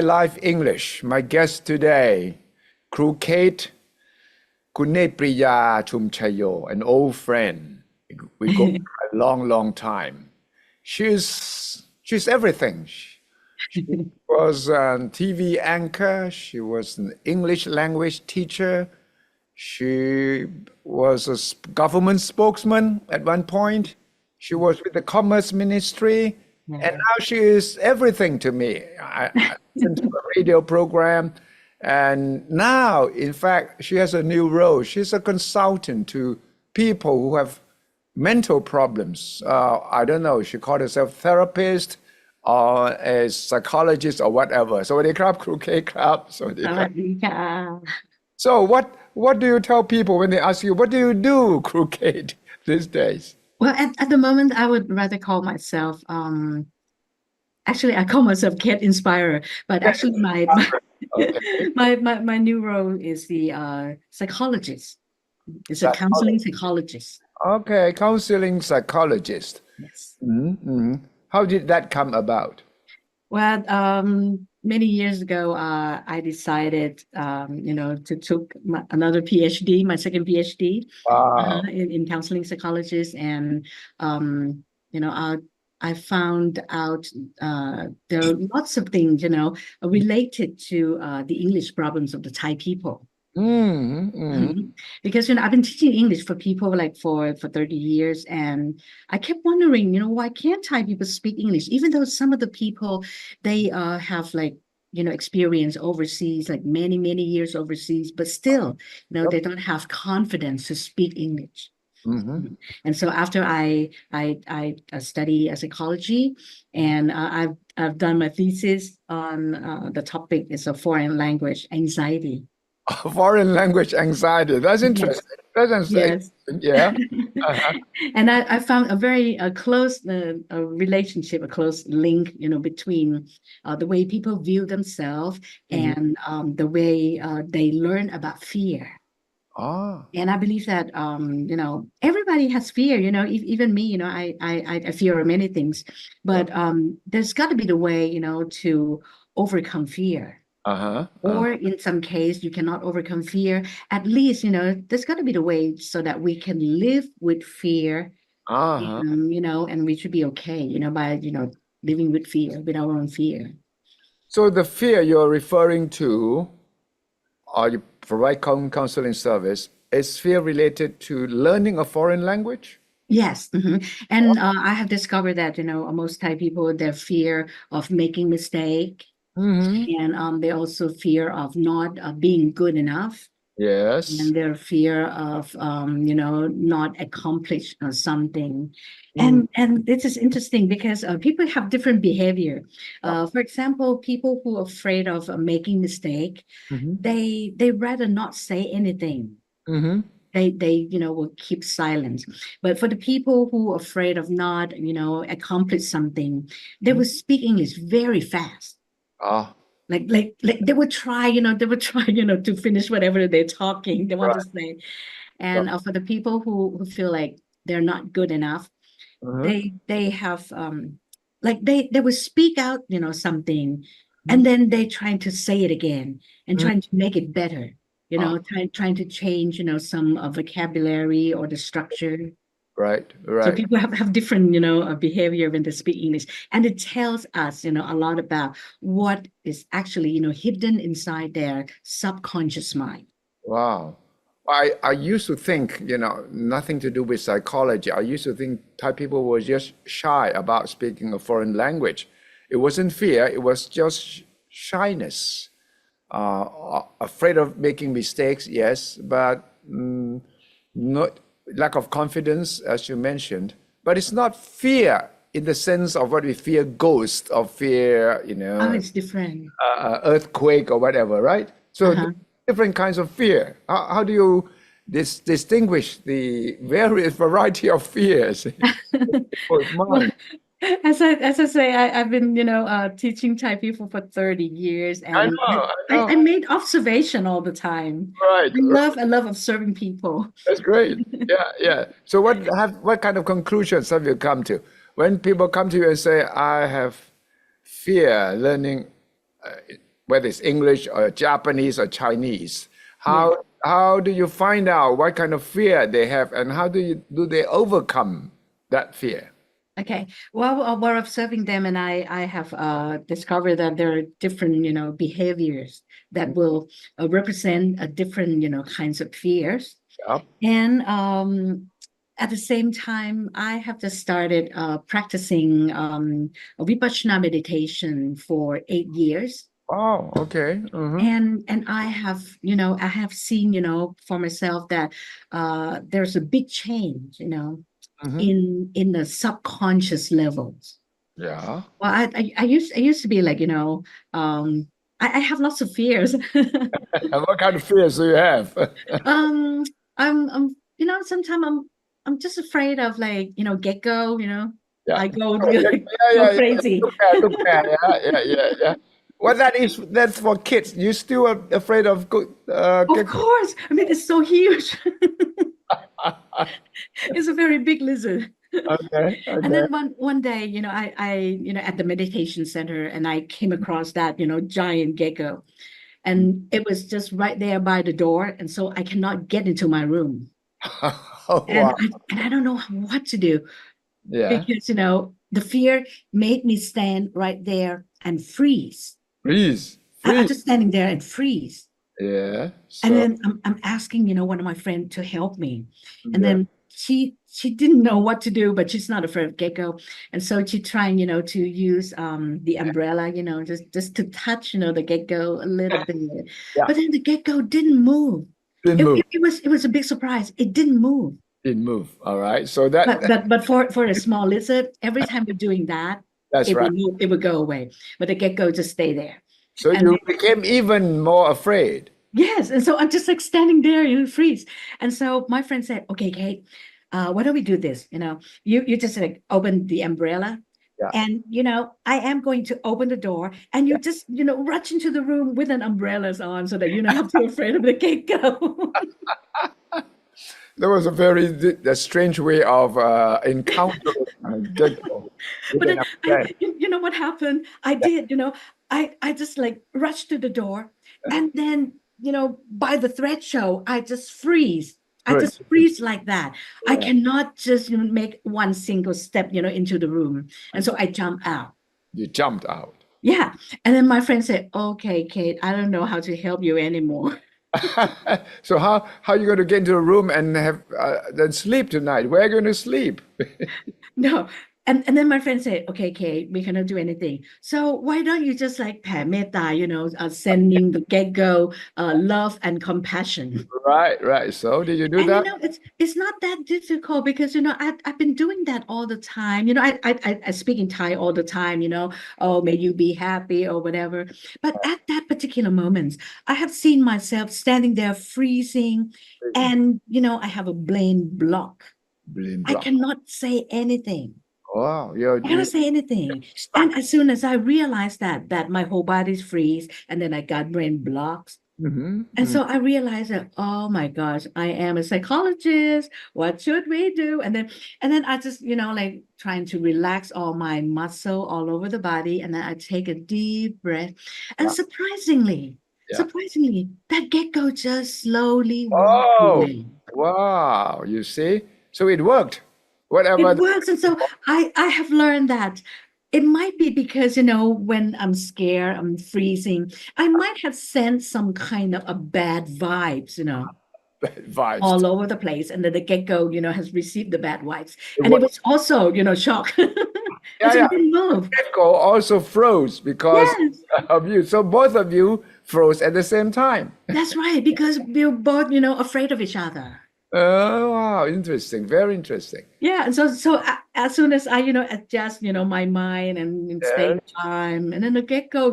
Live English. My guest today, Cru Kate Kunepriya Chumchayo, an old friend. We go a long, long time. She's everything. She was a TV anchor. She was an English language teacher. She was a government spokesman at one point. She was with the Commerce Ministry. And now she is everything to me. I listened to a radio program. And now, in fact, she has a new role. She's a consultant to people who have mental problems. I don't know, she called herself therapist or a psychologist or whatever. สวัสดีครับครูเคครับ สวัสดีครับ สวัสดีค่ะ So what do you tell people when they ask you, what do you do, Cru Kate, these days? Well, at the moment, I would rather call myself, actually, I call myself Kate Inspirer, but actually my new role is the psychologist. It's a counseling psychologist. Okay, counseling psychologist. Yes. How did that come about? Well, many years ago, I decided, to took another PhD, my second PhD, Wow. in counseling psychologist, and I found out there are lots of things, related to the English problems of the Thai people. Because I've been teaching English for people like for 30 years, and I kept wondering, why can't Thai people speak English, even though some of the people they have like experience overseas, like many years overseas, but still they don't have confidence to speak English. And so after I study psychology, and I've done my thesis on the topic is a foreign language anxiety. Foreign language anxiety. That's interesting. That's interesting. Yeah. And I found a very close relationship, a close link, between the way people view themselves and the way they learn about fear. And I believe that everybody has fear. Even me. I fear many things, but there's got to be the way to overcome fear. Or in some case, you cannot overcome fear. At least, there's got to be the way so that we can live with fear, and we should be okay, by, living with fear, with our own fear. So the fear you're referring to, or you provide counseling service, is fear related to learning a foreign language? Yes. And I have discovered that, most Thai people, their fear of making mistake. And they also fear of not being good enough. Yes. And their fear of not accomplish something. And this is interesting because people have different behavior. For example, people who are afraid of making mistake, they rather not say anything. They will keep silent. But for the people who are afraid of not accomplish something, they will speak English very fast. Like they would try, to finish whatever they're talking, they want to say. And for the people who feel like they're not good enough, they have they would speak out, something, and then they trying to say it again and trying to make it better, trying to change, some vocabulary or the structure. Right. So people have different, behavior when they speak English, and it tells us, a lot about what is actually, hidden inside their subconscious mind. Wow. I used to think, nothing to do with psychology. I used to think Thai people were just shy about speaking a foreign language. It wasn't fear. It was just shyness. Afraid of making mistakes, yes, but not lack of confidence, as you mentioned, but it's not fear in the sense of what we fear ghosts or fear, it's different. Earthquake or whatever, right? So different kinds of fear. How do you distinguish the various variety of fears? As I say, I've been, teaching Thai people for 30 years, and I know. I made observation all the time. Right. I love observing people. That's great. Yeah. So what kind of conclusions have you come to when people come to you and say, I have fear learning whether it's English or Japanese or Chinese. Yes. How do you find out what kind of fear they have, and how do they overcome that fear? Okay. Well, while observing them, and I have discovered that there are different, behaviors that will represent a different, kinds of fears. Yeah. And at the same time, I have just started practicing Vipassana meditation for 8 years. Oh, okay. Mm-hmm. And I have seen, for myself that there's a big change, Mm-hmm. in the subconscious levels. Yeah. Well, I used to be like, I have lots of fears. And what kind of fears do you have? um, sometimes I'm just afraid of like, gecko, Yeah. I go Oh, yeah, yeah, go yeah, yeah. crazy. Look there. Yeah, yeah, yeah, yeah. Well, that's for kids. You still are afraid of Of gecko? course. I mean, it's so huge. It's a very big lizard. Okay, And okay. then one day, at the meditation center, and I came across that, giant gecko, and it was just right there by the door, and so I cannot get into my room, Oh, and wow. I don't know what to do, Yeah. because the fear made me stand right there and freeze. Freeze. I'm Freeze. just standing there and freeze. Yeah. And So, then I'm asking, one of my friends to help me. And yeah. then she didn't know what to do, but she's not afraid of gecko. And so she trying, to use the umbrella, just to touch, the gecko a little bit. Yeah. But then the gecko didn't move. Didn't It, move. it, it was it was a big surprise. It didn't move. Didn't move. All right. So But for a small lizard, every time we're doing that, that's it right. would move, it would go away. But the gecko just stay there. So And you became even more afraid. yes, and so I'm just like standing there, freeze. And so my friend said, "Okay, Kate, why don't we do this? You just like open the umbrella, Yeah. and I am going to open the door, and you just rush into the room with an umbrellas on, so that you're not too afraid of the gecko." That was a strange way of encountering a gecko with But an then umbrella. you know what happened? I Yeah. did, I just like rushed to the door, and then by the threshold, I just freeze. I Good. just freeze like that. I Yeah. cannot just make one single step, into the room, and so I jump out. You jumped out. Yeah, and then my friend said, "Okay, Kate, I don't know how to help you anymore." So how are you going to get into a room and have then sleep tonight? Where are you going to sleep? No. And then my friend said, "Okay, Kate, we cannot do anything. So why don't you just like แผ่เมตตา, sending the get-go love and compassion." Right, right. So did you do And that? it's not that difficult, because I've been doing that all the time. I speak in Thai all the time, "Oh, may you be happy," or whatever. But at that particular moment, I have seen myself standing there freezing, and I have a brain block. Brain I block. cannot say anything. Wow, I cannot say anything. And stuck. as soon as I realized that my whole body's freeze, and then I got brain blocks. And Mm-hmm. so I realized that, oh my gosh, I am a psychologist. What should we do? And then I just, like trying to relax all my muscle all over the body. And then I take a deep breath. And Yeah, yeah. surprisingly, that gecko just slowly walked Oh, away. wow. You see? So it worked. It Whatever. works. And so I have learned that it might be because, when I'm scared, I'm freezing, I might have sent some kind of a bad vibes, Vibes. all over the place. And then the gecko, has received the bad vibes. It And it was, was also, shocked. And yeah, so yeah. it didn't move. Gecko also froze because Yes, of you. So both of you froze at the same time. that's right. Because we're both, afraid of each other. Oh, wow. Interesting. Very interesting. Yeah. And so as soon as I, adjust, my mind and stay Yeah. calm, and then the gecko,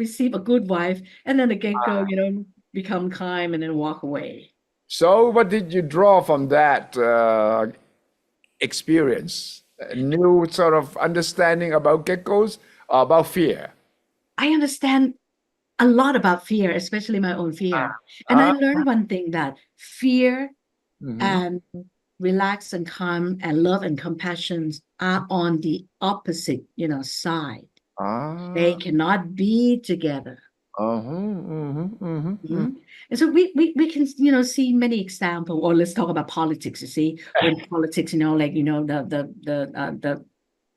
receive a good vibe, and then the gecko, become calm and then walk away. So what did you draw from that experience? A new sort of understanding about geckos, about fear. I understand a lot about fear, especially my own fear. And I Ah, learned one thing, that fear mhm. and relax and calm and love and compassion are on the opposite, side. They Ah, cannot be together. Mhm. And so we can see many examples. Or let's talk about politics. You see, when politics, like the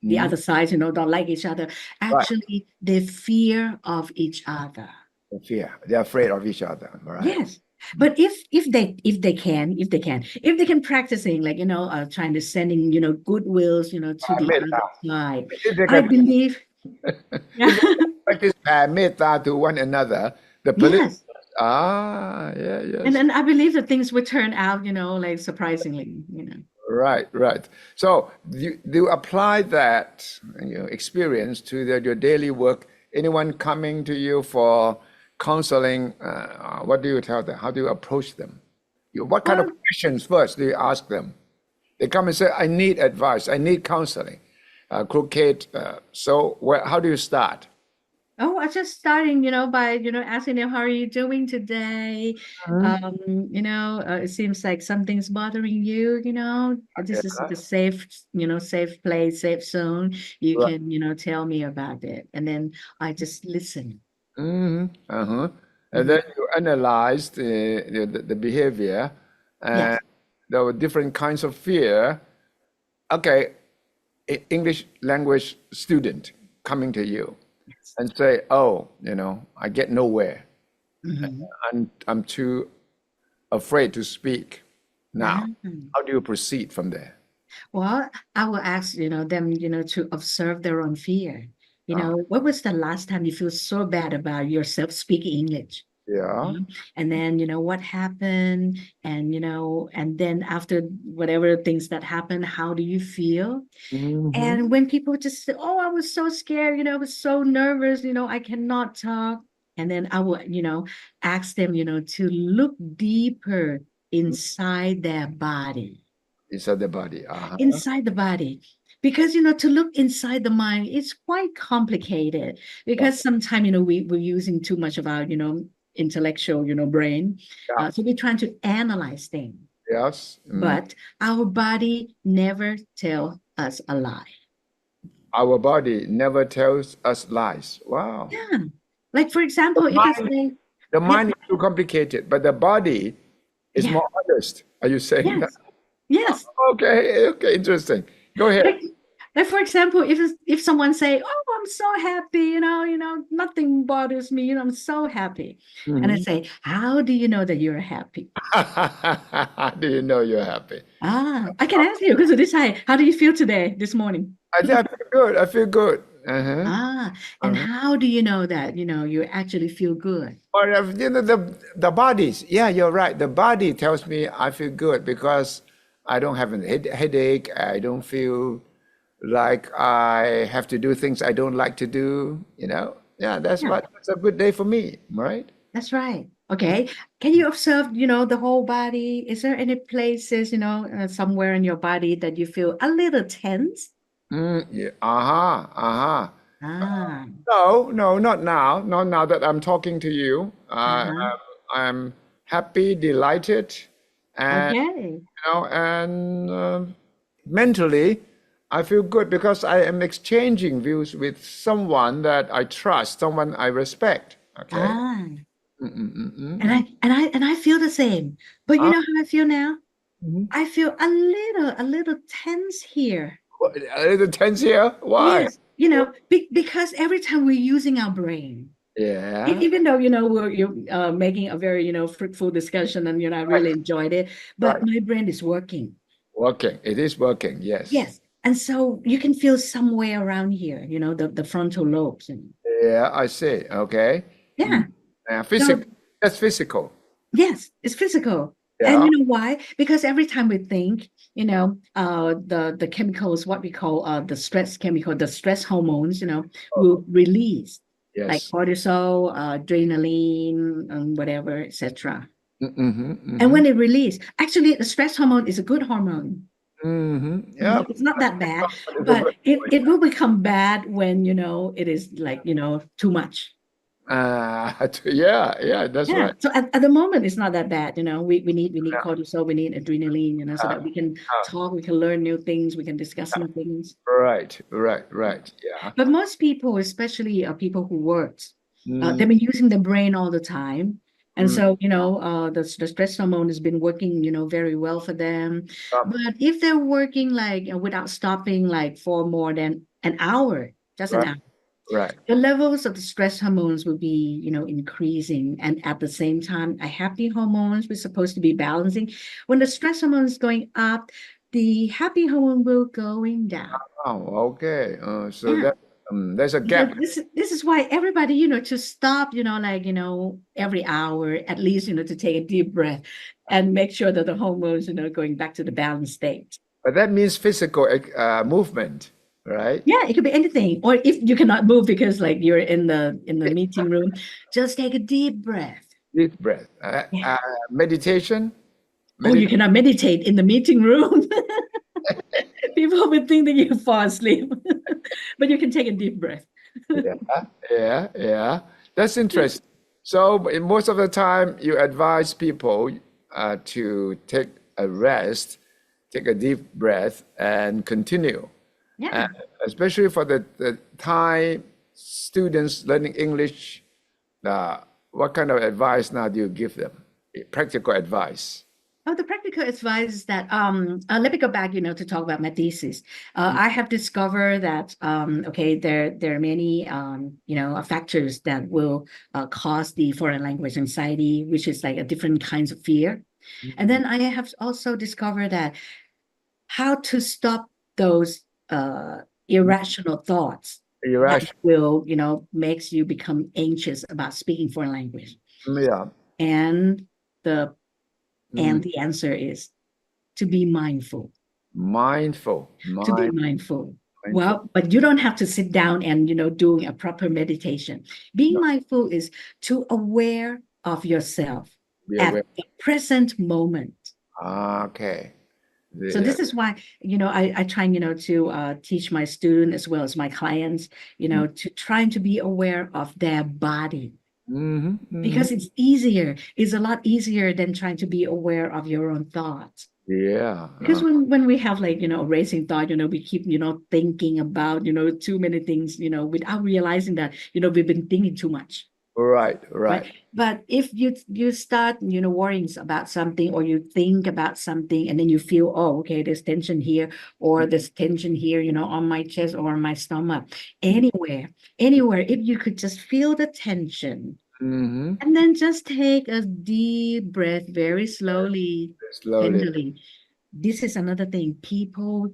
Mhm. other side, don't like each other. Right. Actually, they fear of each other. The fear. They're afraid of each other. Right. Yes. But if they can practicing, like, trying to sending, goodwills, to the other side, If they I can, believe. if Yeah. they practice metta to one another, the political. Yes. Yeah, And yes. then I believe that things would turn out, like surprisingly. Right, right. So do you apply that experience to your daily work? Anyone coming to you for counseling, what do you tell them? How do you approach them? What kind of Well, questions first do you ask them? They come and say, I need advice, I need counseling. Crooked. How do you start? oh, I just starting, by, asking them, how are you doing today? Mhm. It seems like something's bothering you, this is Yeah, the safe place, safe zone. You right. can, tell me about it. And then I just listen. Uh-huh. And Mhm. then you analyze the behavior and Yes. the different kinds of fear. Okay, English language student coming to you Yes. and say, "Oh, I get nowhere. Mhm. I'm too afraid to speak." Now, Ah. how do you proceed from there? Well, I will ask, them, to observe their own fear. Uh, What was the last time you feel so bad about yourself speaking English? yeah. And then, what happened? And then after whatever things that happened, how do you feel? Hmm. And when people just say, oh, I was so scared, I was so nervous, I cannot talk. And then I will, ask them, to look deeper inside their body, Inside the body. Uh-huh. inside the body. Because, to look inside the mind, it's quite complicated Yeah. because sometimes, we're using too much of our, intellectual, brain. Yeah. So we're trying to analyze things, Yes. but our body never tell us a lie. Our body never tells us lies. Wow. Yeah. Like, for The example, if I mind, say, the yeah, mind is too complicated, but the body is yeah, more honest. Are you saying that? yes, yes. Okay, okay, interesting. Go ahead. Like, for example, if someone say, "Oh, I'm so happy," nothing bothers me, I'm so happy, and I Mhm. say, "How do you know that you're happy?" Do you know you're happy? I can ask you because of this. How do you feel today, this morning? I feel good. I feel good. Uh-huh. And Uh-huh. how do you know that you actually feel good? Or the bodies. Yeah, you're right. The body tells me I feel good because I don't have a headache. I don't feel like I have to do things I don't like to do. Yeah, Yeah, that's a good day for me, right? that's right. Okay. Can you observe, the whole body? Is there any places, somewhere in your body that you feel a little tense? Yeah. Uh-huh. Uh-huh. Ah, No, no, not now. Not now that I'm talking to you. uh-huh. I'm happy, delighted, and Okay. mentally, I feel good because I am exchanging views with someone that I trust, someone I respect. Okay. Ah, and Mm-mm-mm-mm. I feel the same. But you Ah, know how I feel now? mhm. I feel a little tense here. A little tense here. Why? Yes, because every time we're using our brain, Yeah. even though you're making a very fruitful discussion, and I Right. really enjoyed it, but Right. my brain is working. Working. It is working. Yes. Yes, and so you can feel somewhere around here, the frontal lobes, and Yeah, I see. Okay. Mm. yeah. Physical. So That's physical. yes, it's physical. And Yeah. you know why? Because every time we think, the chemicals, what we call the stress chemical, the stress hormones, will release, like Yes. cortisol, adrenaline, and whatever, etc. Mm-hmm, And mm-hmm, when it release, actually, the stress hormone is a good hormone. mm-hmm. Yeah. It's not that bad, It's a but good it will become bad when it is like too much. yeah, yeah, that's Yeah. right. So at the moment, it's not that bad. We need cortisol, we need adrenaline, so that we can Yeah. talk, we can learn new things, we can discuss new things. Right, right, right. Yeah. But most people, especially people who work, They've been using the brain all the time. And mm, so, the stress hormone has been working, very well for them. um, But if they're working like without stopping, like for more than an hour, just an right, hour, right. the levels of the stress hormones will be, increasing. And at the same time, a happy hormones we're supposed to be balancing. When the stress hormone is going up, the happy hormone will going down. Oh, okay. So Yeah. that there's a So gap. this is why everybody, to stop, like, every hour at least, to take a deep breath and make sure that the hormones, going back to the balanced state. But that means physical movement, right? Yeah, it could be anything. Or if you cannot move because like you're in the meeting room, just take a deep breath. Deep breath. Yeah. Meditation. Oh, you Medit cannot meditate in the meeting room. People would think that you fall asleep, but you can take a deep breath. Yeah, yeah. That's interesting. So in most of the time, you advise people to take a rest, take a deep breath, and continue. Yeah. Especially for the Thai students learning English, what kind of advice now do you give them? Practical advice. Oh, the practical advice is that let me go back, to talk about my thesis. I have discovered that okay, there are many factors that will cause the foreign language anxiety, which is like a different kinds of fear. And then I have also discovered that how to stop those irrational thoughts that Irrational. will, makes you become anxious about speaking foreign language. Yeah. And the Mm. answer is to be mindful. Mindful. To be mindful. Mindful. Well, but you don't have to sit down and doing a proper meditation. Being No, mindful is to aware of yourself be at aware. the present moment. Okay. So Yeah. this is why, I try, to teach my students as well as my clients, to trying to be aware of their body Mm-hmm, mm-hmm. because it's easier. It's a lot easier than trying to be aware of your own thoughts. Yeah. Because when we have like, a racing thought, we keep, thinking about, too many things, without realizing that, we've been thinking too much. Right, right. Right. But if you start, worrying about something or you think about something and then you feel, oh, okay, there's tension here or there's tension here, on my chest or on my stomach, anywhere, if you could just feel the tension Mm-hmm. and then just take a deep breath very slowly, Slowly. tenderly. This is another thing. People,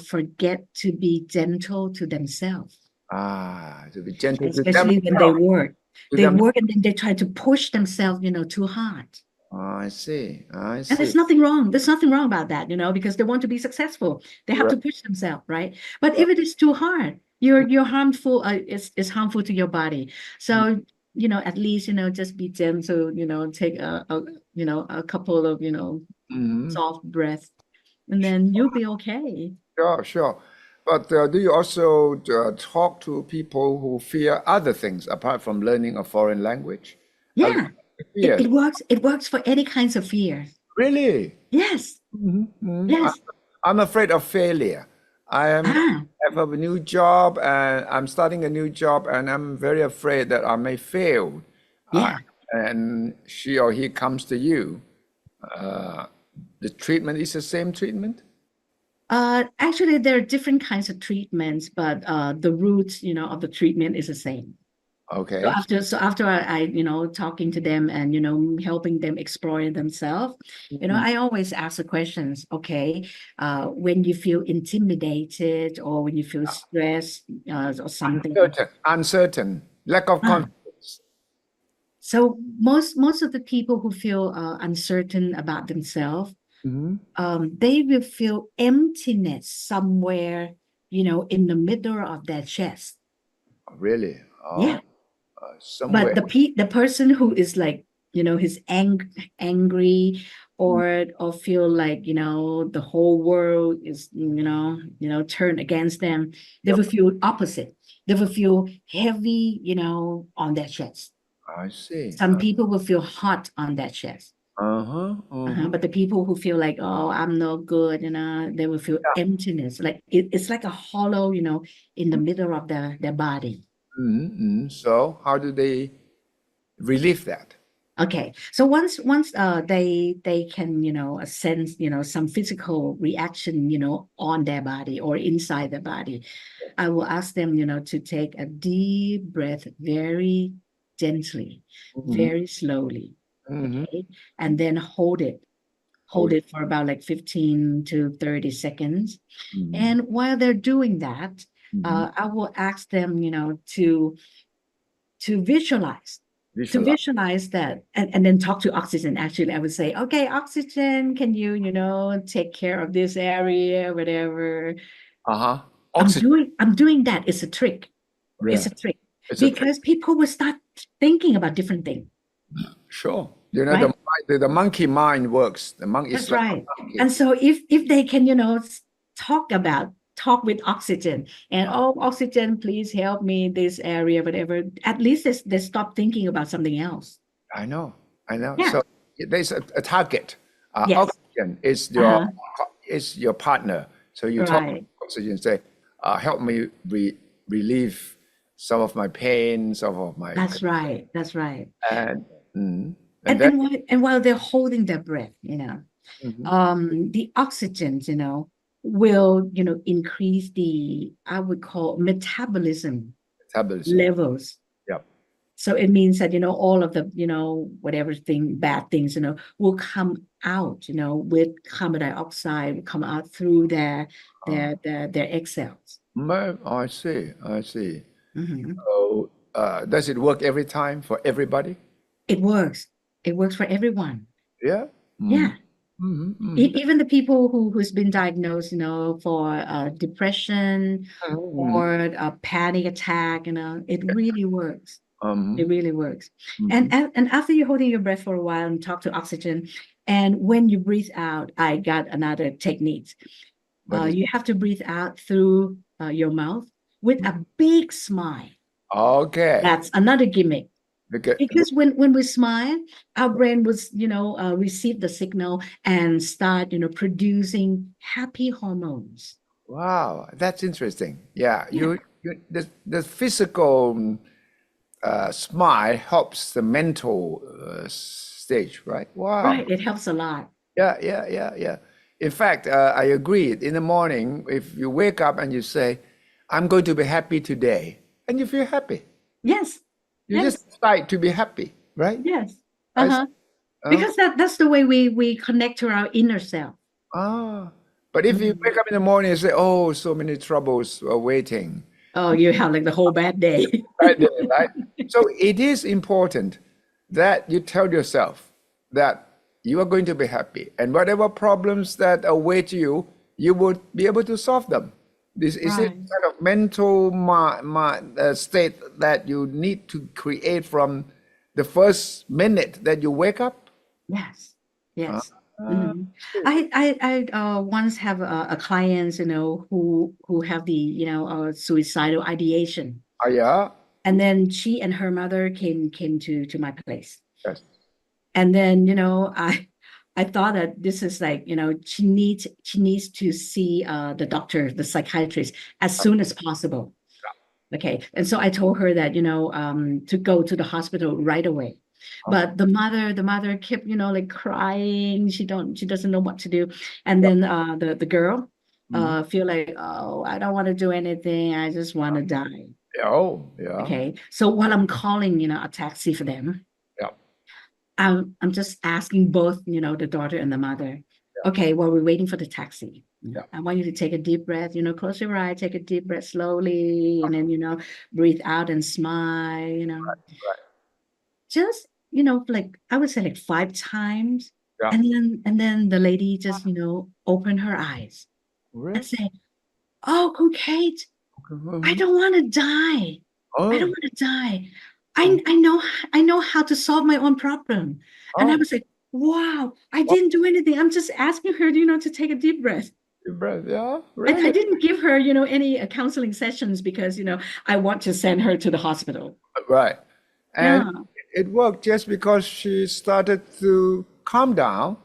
forget to be gentle to themselves, To be gentle to especially when they themselves. work. To They them. work and then they try to push themselves, too hard. I see. I And see. there's nothing wrong. There's nothing wrong about that, because they want to be successful. They have Right. to push themselves, right? But if it is too hard, you're harmful. It's harmful to your body. So at least just be gentle. Take a couple of Mm-hmm. soft breaths, and then you'll be okay. Sure, sure. But do you also talk to people who fear other things apart from learning a foreign language? Other Yeah, it, fears? it works. It works for any kinds of fear. Really? Yes, Mhm. yes. I'm afraid of failure. I Ah, have a new job and I'm starting a new job and I'm very afraid that I may fail. Uh, yeah. and she or he comes to you. Uh, the treatment is the same treatment? Actually, there are different kinds of treatments, but the roots, of the treatment is the same. So Okay. after I talking to them and helping them explore themselves, Mhm. I always ask the questions. Okay, when you feel intimidated or when you feel stressed or something. Uncertain, lack of Ah, confidence. so most of the people who feel uncertain about themselves, Mhm. they will feel emptiness somewhere, in the middle of their chest. Really? Yeah. Oh, But somewhere. the person who is like, he's angry or feel like, the whole world is, turned against them, they will Yep. feel opposite. They will feel heavy, on their chest. I see. Some people will feel hot on their chest. Uh-huh. Uh-huh. But the people who feel like, oh, I'm no good, they will feel Yeah. emptiness. Like it's like a hollow, in the middle of their body. So how do they relieve that? Okay, so once they can sense some physical reaction on their body or inside the body, I will ask them to take a deep breath very gently, Hmm. very slowly, Hmm. okay, and then hold Hold. it for about like 15 to 30 seconds. Hmm. And while they're doing that, Hmm. I will ask them to visualize Visualize. that, and then talk to oxygen. Actually, I would say, okay, oxygen, can you take care of this area, whatever. Uh-huh. i'm Oxygen. doing i'm doing that. It's a trick. It's Yeah. a trick It's a trick. because people will start thinking about different things, Sure. You know, right? the monkey mind works. The monk is That's like right. a monkey. And so if they can talk with oxygen, and oh, oxygen, please help me this area, whatever, at least they stop thinking about something else. I know. I know. Yeah. So there's a target. Yes. Oxygen Uh-huh. is your partner. So you talk to Right. oxygen, say, help me relieve some of my pain, some of my That's right. That's right. and and And then while they're holding their breath, mhm, the oxygen, will, increase the, I would call, metabolism metabolism. levels. Yep. So it means that, all of the, whatever bad things, will come out, with carbon dioxide, will come out through their egg cells. I see. I see. Mhm. So does it work every time for everybody? It works. It works for everyone. Yeah. Mm. Yeah. Mm-hmm. Even the people who's been diagnosed, for depression Mm-hmm. or a panic attack, it really works. Um, It really works. And, mhm. and after you're holding your breath for a while and talk to oxygen, and when you breathe out, I got another technique. What is You have to breathe out through your mouth with a big smile. okay? That's another gimmick. Because Because when we smile, our brain was, receive the signal and start, producing happy hormones. wow, that's interesting. Yeah, Yeah, the physical smile helps the mental stage, right? Wow. right. It helps a lot. Yeah, yeah, yeah, yeah. In fact, I agree. In the morning, if you wake up and you say, "I'm going to be happy today," and you feel happy, Yes, you yes, just decide to be happy, right? yes. I s- Uh-huh. uh, Because that's the way we connect to our inner self. ah, but if you Mhm. wake up in the morning and say, "Oh, so many troubles are waiting," Oh, you have like the whole bad day. right there, right? So it is important that you tell yourself that you are going to be happy, and whatever problems that await you, you would be able to solve them. This is it Right. kind of mental state that you need to create from the first minute that you wake up. Yes. Uh, Yes. Mhm. I once have a client, who have the, suicidal ideation. yeah, And then she and her mother came to my place. yes, And then, I thought that this is like, she needs to see the doctor, the psychiatrist, as soon as possible. Okay. And so I told her that, to go to the hospital right away. But the mother kept, like crying. She doesn't know what to do. And yeah. then the girl Mhm. feel like, oh, I don't want to do anything. I just want to die. Oh, yeah, Okay. So while I'm calling, a taxi for them, yeah, I'm just asking both, the daughter and the mother. yeah, Okay, while we're waiting for the taxi, yeah. I want you to take a deep breath, close your eye, take a deep breath slowly, and then, breathe out and smile, Right. just, like I would say like 5 times. Yeah. And then the lady just, open her eyes and Really? say, oh, Kate, I Mhm. don't want to die. I don't Oh, want to die. oh, I know how to solve my own problem. And I oh, was like, wow, I oh, didn't do anything. I'm just asking her, to take a deep breath. deep breath. Yeah, I really? didn't give her, any counseling sessions because, I want to send her to the hospital. Right. And Yeah. it worked just because she started to calm down.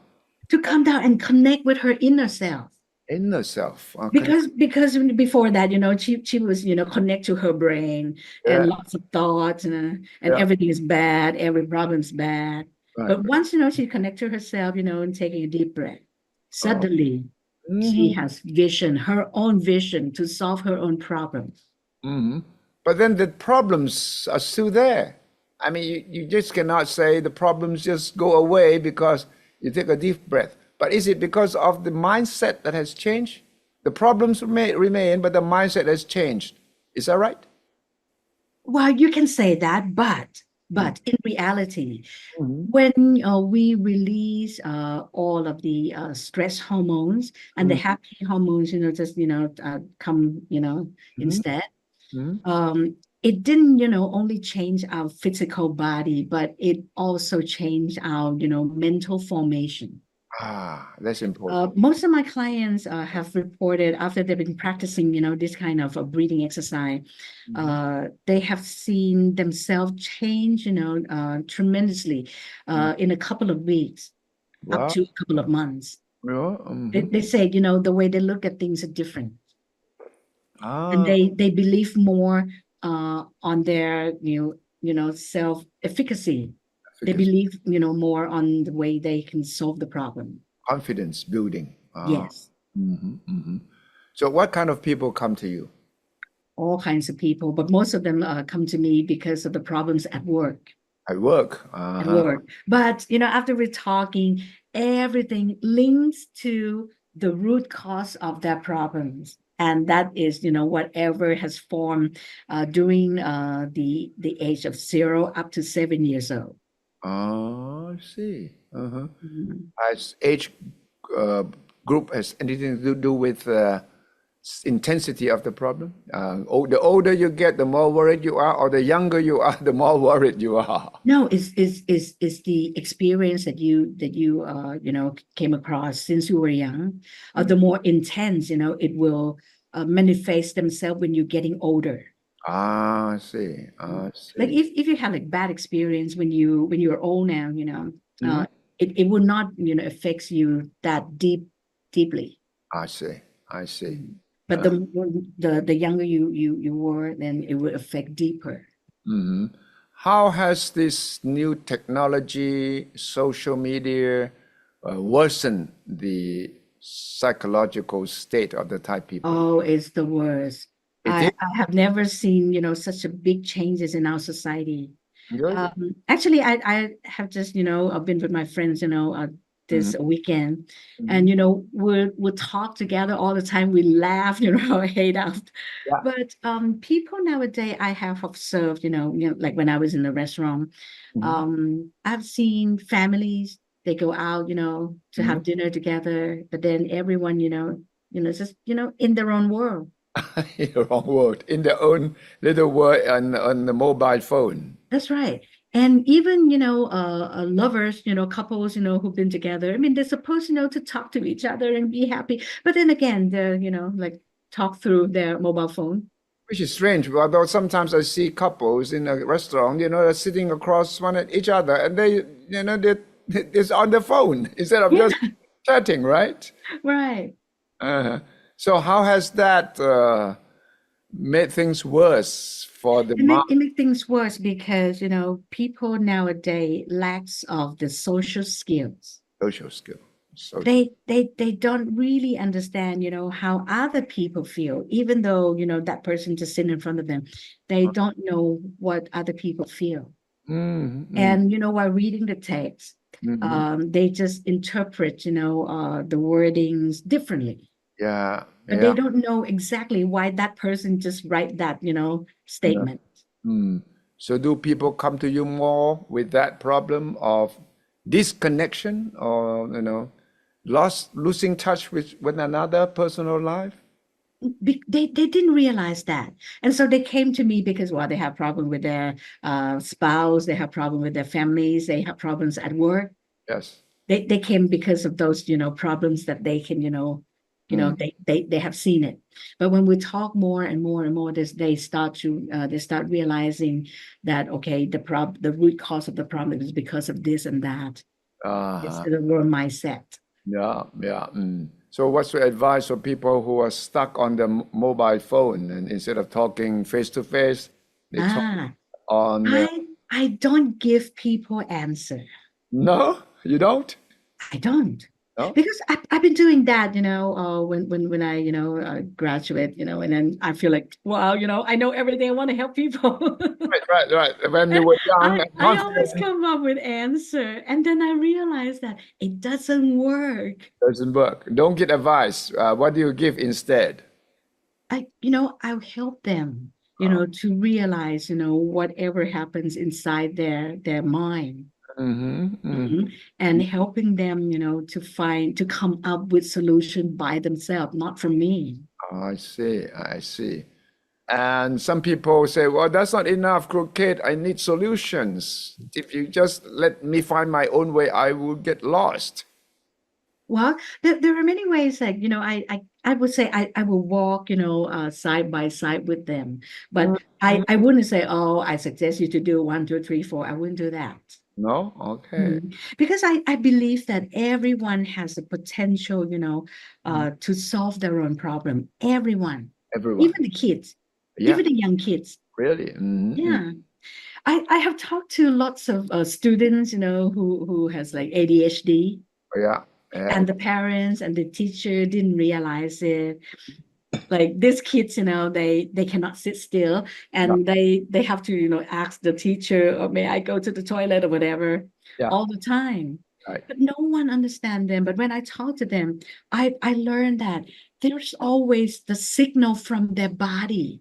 To come down and connect with her inner self. Inner self. Okay. Because before that, she was, connect to her brain and Yeah. lots of thoughts, and Yeah. everything is bad, every problem's bad. Right. But once, she connect to herself, and taking a deep breath, Oh. suddenly she Hmm. has vision, her own vision to solve her own problems. Hmm. But then the problems are still there. I mean, you just cannot say the problems just go away because you take a deep breath. But is it because of the mindset that has changed? The problems remain, but the mindset has changed. Is that right? Well, you can say that, but Mm-hmm. in reality, Mm-hmm. when we release all of the stress hormones and the happy hormones, just come, Mm-hmm. instead. It didn't, only change our physical body, but it also changed our, mental formation. Ah, that's important. Most of my clients have reported after they've been practicing, this kind of breathing exercise, Mhm. they have seen themselves change, tremendously in a couple of weeks, up Wow. to a couple of months. Yeah. They say, the way they look at things are different, and Ah, they believe more on their self efficacy. They efficacy, believe more on the way they can solve the problem. confidence building. Ah. Yes. So, what kind of people come to you? All kinds of people, but most of them come to me because of the problems at work. At work. At Uh-huh. work. But after we're talking, everything links to the root cause of their problems. And that is, whatever has formed during the age of 0 up to 7 years old. Oh, I see. Uh-huh. Mhm. Has age uh, group has anything to do with intensity of the problem? The older you get, the more worried you are, or the younger you are, the more worried you are. No, it's the experience that you came across since you were young. Mm. The more intense, it will manifest themselves when you're getting older. Ah, I see. Mm. I Like see. if you have like bad experience when you're old now, Mhm. it will not affects you that deeply. I see. I see. Mm. But the younger you were, then it will affect deeper. Mhm. How has this new technology, social media, worsened the psychological state of the Thai people? Oh, it's the worst. It I, is I have never seen, such a big changes in our society. good. Actually, I have just, I've been with my friends, Mhm. this weekend, and Mhm. we'll talk together all the time. We laugh, hate out. Yeah. But people nowadays, I have observed, like when I was in the restaurant, Mhm. I've seen families, they go out, to Mhm. have dinner together, but then everyone, just, in their own world. Wrong word. In their own little word on the mobile phone. That's right. And even, lovers, couples, who've been together. I mean, they're supposed, to talk to each other and be happy. But then again, they're, like talk through their mobile phone. Which is strange, but sometimes I see couples in a restaurant, they're sitting across one at each other, and it's on the phone instead of just Yeah, chatting, right? right. Uh-huh. So how has that made things worse for the It make things worse because, people nowadays lacks of the social skills. social skill? Social. They don't really understand, how other people feel, even though, that person just sitting in front of them. They don't know what other people feel. Mm-hmm. And while reading the text, Mm-hmm. they just interpret, the wordings differently. Yeah, But yeah. they don't know exactly why that person just write that, Yeah. statement. Mm. So do people come to you more with that problem of disconnection or, losing touch with one another, personal life? They didn't realize that, and so they came to me because, well, they have problem with their spouse, they have problem with their families, they have problems at work. Yes. They came because of those problems that they can Mm. they have seen it. But when we talk more and more and more, they start realizing that, okay, the root cause of the problem is because of this and that. It's Uh-huh. the wrong mindset. Yeah, yeah. So what's your advice for people who are stuck on the mobile phone and instead of talking face to face, they talk Ah, on I don't give people answer. no, you don't? I don't. No? Because I've been doing that, when I, graduate, and then I feel like, wow, I know everything. I want to help people. Right, right, right. When you And were young and I always confident, come up with answer. And then I realize that it doesn't work. doesn't work. Don't get advice. What do you give instead? I'll help them, to realize, whatever happens inside their mind. Mm-hmm. Mhm. And helping them, to come up with solution by themselves, not from me. I see, I see. And some people say, well, that's not enough, crooked. I need solutions. If you just let me find my own way, I will get lost. Well, there are many ways, like, I would say I will walk, side by side with them. But Mhm. I wouldn't say, oh, I suggest you to do one, two, three, four. I wouldn't do that. No? Okay. Because I believe that everyone has the potential, Mm. to solve their own problem. Everyone, Everyone. even the kids, Yeah, even the young kids. really. Yeah. I have talked to lots of students, who has like ADHD, Yeah, yeah, and the parents and the teacher didn't realize it. Like these kids, they cannot sit still, yeah, and they have to, ask the teacher, or may I go to the toilet or whatever, yeah. all the time. Right. But no one understands them. But when I talk to them, I learned that there's always the signal from their body.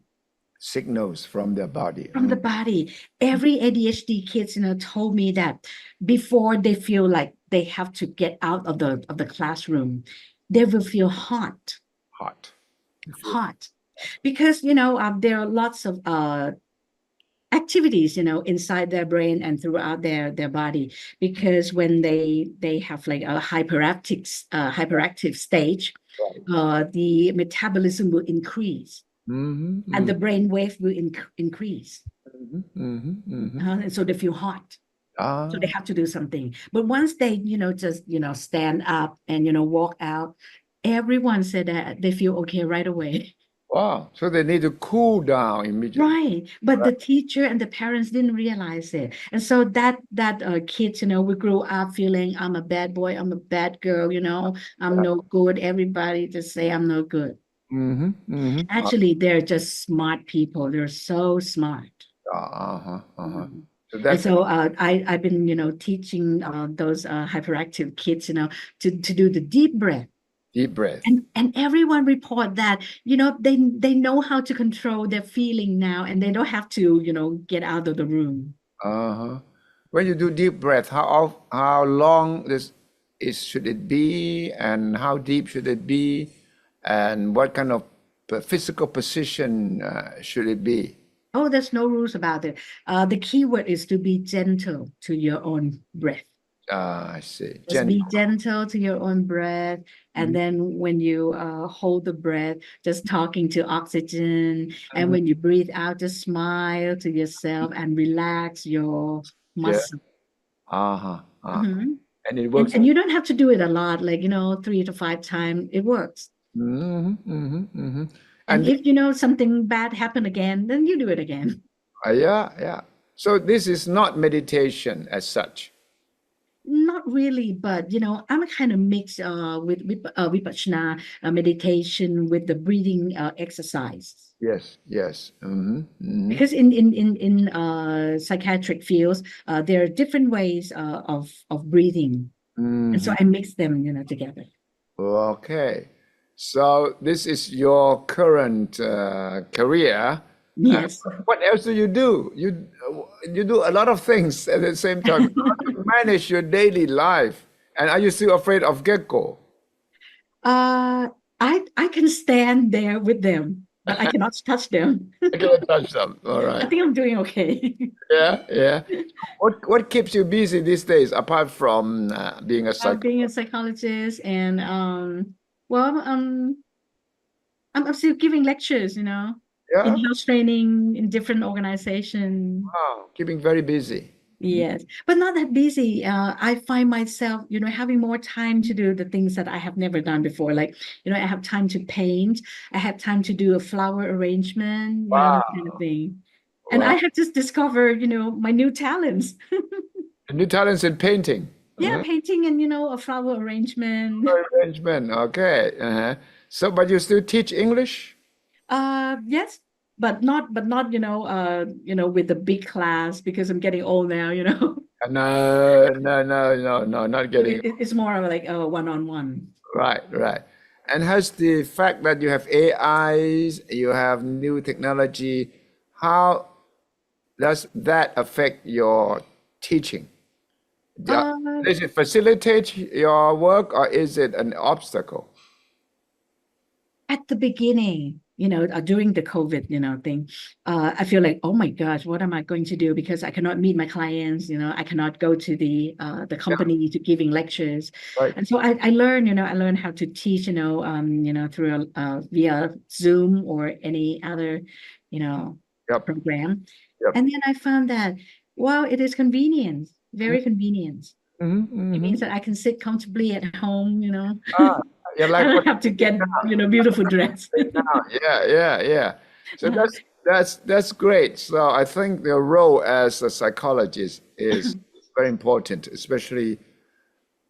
Signals from their body. From the body. Every ADHD kids, told me that before they feel like they have to get out of the classroom, they will feel Hot. You feel hot, because there are lots of activities, inside their brain and throughout their body. Because when they have like a hyperactive stage, right. the metabolism will increase, and Mm-hmm. the brain wave will increase. Mm-hmm. Mm-hmm. Mm-hmm. And so they feel hot. So they Ah, have to do something. But once they, just, stand up and, walk out, everyone said that they feel okay right away. wow. So they need to cool down immediately. Right. But Right. the teacher and the parents didn't realize it. And so that kids, we grew up feeling I'm a bad boy, I'm a bad girl, I'm no good. Everybody just say I'm no good. Mm-hmm. Mm-hmm. Actually, they're just smart people. They're so smart. Uh-huh. Uh-huh. Mhm. So And that's so I've been, teaching those hyperactive kids, to do the deep breath. deep breath. And everyone report that, they know how to control their feeling now, and they don't have to, get out of the room. Uh-huh. When you do deep breath, how long this is should it be, and how deep should it be, and what kind of physical position should it be? Oh, there's no rules about it. The key word is to be gentle to your own breath. I see. Just be gentle to your own breath. And Mhm, then when you hold the breath, just talking to oxygen. And mhm. when you breathe out, just smile to yourself and relax your Yeah. muscle. Uh-huh. Mhm. And it And works. and you don't have to do it a lot, like, 3 to 5 times. It works. Hmm. Hmm. Hmm. And And if something bad happened again, then you do it again. yeah, yeah. So this is not meditation as such. Not really, but I'm a kind of mix with vipassana meditation with the breathing exercise. Yes, yes. Hmm. Hmm. Because in psychiatric fields, there are different ways of breathing, and so Hmm. I mix them, together. Okay. So this is your current career. Uh, Yes. what else do you do? You do a lot of things at the same time. How do you manage your daily life? And are you still afraid of gecko? Uh, I can stand there with them, but I cannot touch them. I cannot touch them. All I right. think I'm doing okay. Yeah, yeah. What keeps you busy these days apart from being a Being a psychologist? psychologist, and well, I'm still giving lectures, in Yeah. health training in different organizations. Wow, keeping very busy. Yes, but not that busy. I find myself, having more time to do the things that I have never done before. Like, I have time to paint. I have time to do a flower arrangement, that kind of Wow. thing. And I Wow. have just discovered, my new talents. New talents in painting. Yeah, painting and, a flower arrangement. Arrangement. Okay. So, but you still teach English? Yes, but not, with the big class because I'm getting old now. No, no, no, no, no, not getting It's more of like a one-on-one. right, right. And has the fact that you have AIs, you have new technology, how does that affect your teaching? Uh, Does it facilitate your work or is it an obstacle? at the beginning, during the COVID, thing, I feel like, oh my gosh, what am I going to do? Because I cannot meet my clients, I cannot go to the Yeah, company to giving lectures. right. And so I learned, I learned how to teach, through via Zoom or any other, you know, Yep, program. yep. And then I found that, wow, it is convenient, very convenient. Mm-hmm, It mm-hmm. means that I can sit comfortably at home. Ah, you I like don't what have to get, beautiful dress. yeah, yeah, yeah. So Uh-huh. that's great. So I think the role as a psychologist is very important, especially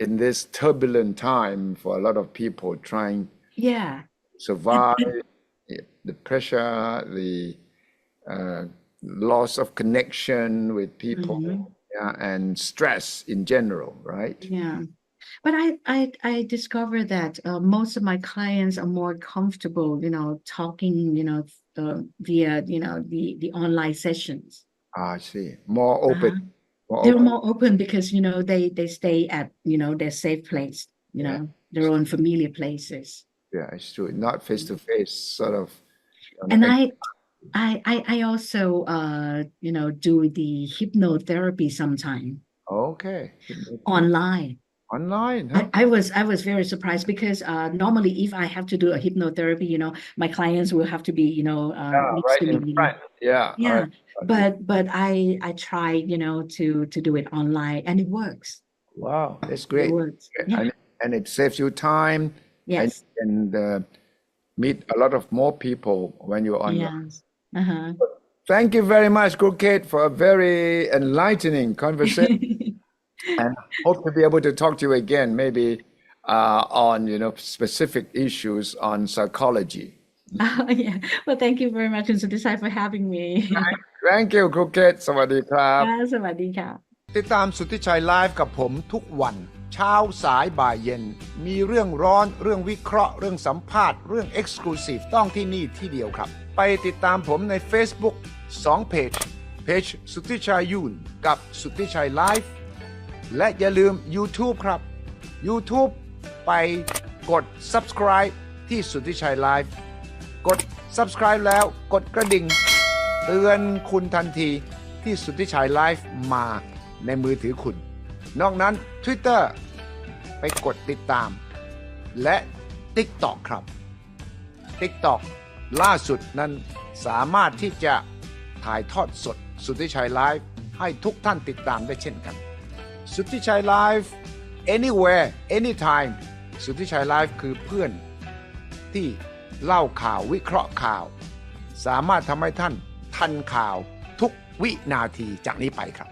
in this turbulent time for a lot of people trying to Yeah. And, survive and the pressure, the uh, loss of connection with mhm, people, yeah, and stress in general, right? yeah. But I discovered that most of my clients are more comfortable, talking, via, the online sessions. I see. More open, Uh-huh. more They're open. more open because, they stay at, their safe place, Yeah, their own familiar places. yeah, it's true. Not face to face, sort of. And And I also do the hypnotherapy sometime okay, online. online, huh? I was very surprised because normally if I have to do a hypnotherapy, my clients will have to be, Yeah, next right to in me. front. Yeah, all right. Yeah. But I tried, to do it online and it works. Wow, that's It great. works. Yeah. And it saves you time Yes. and meet a lot of more people when you're online. Yes. Uh-huh. Thank you very much, Kate, for a very enlightening conversation. And hope to be able to talk to you again, maybe on specific issues on psychology. Oh, yeah. Well, thank you very much, Mr. Desai, for having me. Thank you, Kate สวัสดีครับ ค่ะสวัสดีค่ะติดตามสุทธิชัยไลฟ์กับผมทุกวันเช้าสายบ่ายเย็นมีเรื่องร้อนเรื่องวิเคราะห์เรื่องสัมภาษณ์เรื่อง Exclusive ต้องที่นี่ที่เดียวครับไปติดตามผมใน Facebook 2เพจสุทธิชัยยุ่นกับสุทธิชัยไลฟ์และอย่าลืม YouTube ครับ YouTube ไปกด Subscribe ที่สุทธิชัยไลฟ์กด Subscribe แล้วกดกระดิ่งเตือนคุณทันทีที่สุทธิชัยไลฟ์มาในมือถือคุณนอกนั้น Twitter ไปกดติดตามและ TikTok ครับ TikTok ล่าสุดนั้นสามารถที่จะถ่ายทอดสดสุทธิชัยไลฟ์ให้ทุกท่านติดตามได้เช่นกันสุทธิชัยไลฟ์ anywhere anytime สุทธิชัยไลฟ์คือเพื่อนที่เล่าข่าววิเคราะห์ข่าวสามารถทำให้ท่านทันข่าวทุกวินาทีจากนี้ไปครับ